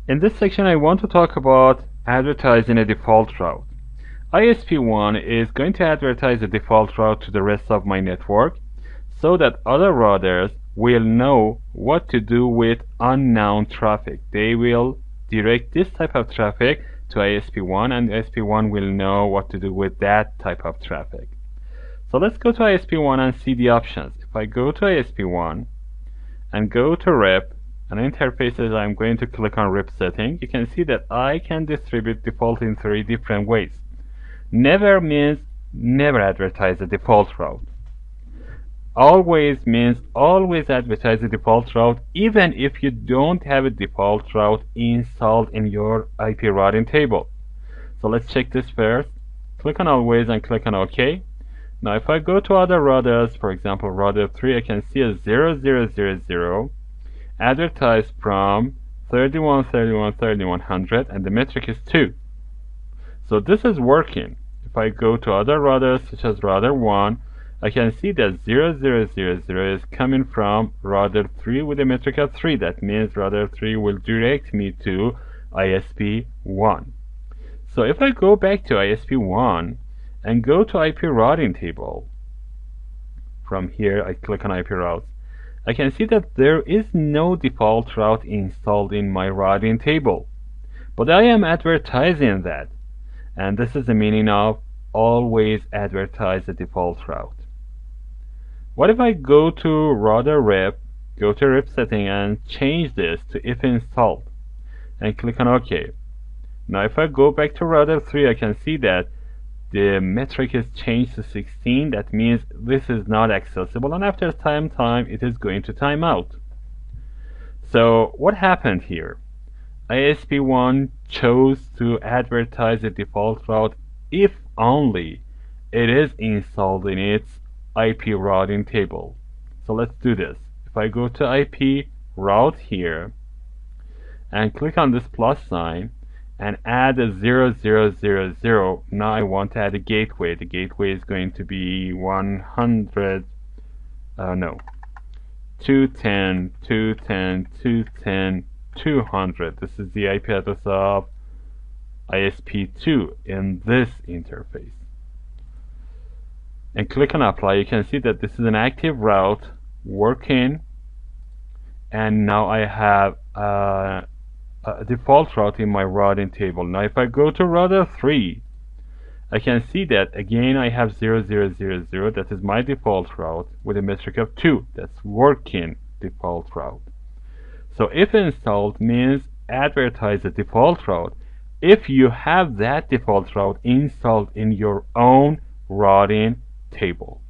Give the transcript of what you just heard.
In this section, I want to talk about advertising a default route. ISP1 is going to advertise a default route to the rest of my network so that other routers will know what to do with unknown traffic. They will direct this type of traffic to ISP1 and ISP1 will know what to do with that type of traffic. So let's go to ISP1 and see the options. If I go to ISP1 and go to RIP and interfaces, I'm going to click on RIP setting. You can see that I can distribute default in 3 different ways. Never means never advertise a default route. Always means always advertise a default route even if you don't have a default route installed in your IP routing table. So let's check this first. Click on always and click on OK. Now if I go to other routers, for example router 3, I can see a 0000 advertised from 31.31.3100 and the metric is 2. So this is working. If I go to other routers such as router 1, I can see that 0000 is coming from router 3 with a metric of 3. That means router 3 will direct me to ISP 1. So if I go back to ISP 1 and go to IP routing table, from here I click on IP routes, I can see that there is no default route installed in my routing table. But I am advertising that. And this is the meaning of always advertise the default route. What if I go to router RIP, go to RIP setting and change this to if installed and click on OK. Now if I go back to router 3, I can see that the metric is changed to 16. That means this is not accessible, and after time it is going to time out. So what happened here? ISP1 chose to advertise the default route if only it is installed in its IP routing table. So let's do this. If I go to IP route here and click on this plus sign and add a 0000, now I want to add a gateway. The gateway is going to be 210.210.210.200. This is the IP address of ISP2 in this interface. And click on apply. You can see that this is an active route working, and now I have a default route in my routing table. Now if I go to router 3, I can see that again I have 0000, that is my default route with a metric of 2. That's working default route. So if installed means advertise the default route if you have that default route installed in your own routing table.